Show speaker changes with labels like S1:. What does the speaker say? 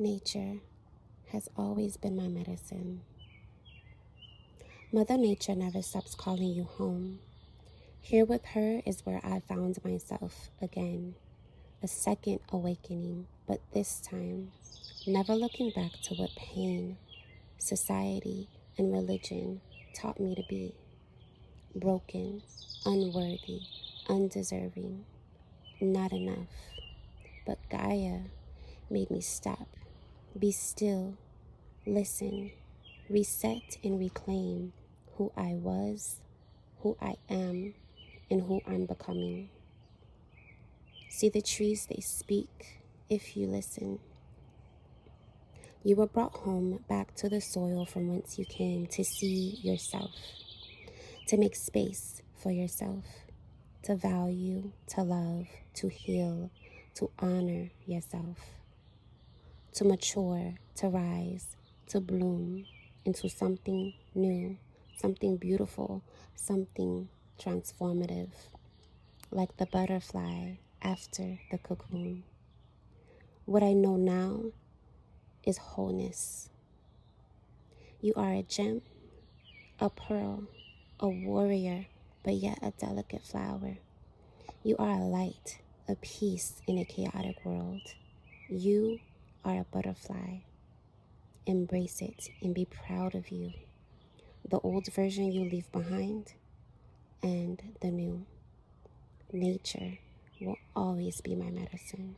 S1: Nature has always been my medicine. Mother Nature never stops calling you home. Here with her is where I found myself again. A second awakening, but this time, never looking back to what pain, society, and religion taught me to be. Broken, unworthy, undeserving, not enough. But Gaia made me stop, be still, listen, reset, and reclaim who I was, who I am, and who I'm becoming. See the trees, they speak if you listen. You were brought home back to the soil from whence you came to see yourself, to make space for yourself, to value, to love, to heal, to honor yourself, to mature, to rise, to bloom into something new, something beautiful, something transformative, like the butterfly after the cocoon. What I know now is wholeness. You are a gem, a pearl, a warrior, but yet a delicate flower. You are a light, a peace in a chaotic world. You are a butterfly. Embrace it and be proud of you. The old version you leave behind and the new. Nature will always be my medicine.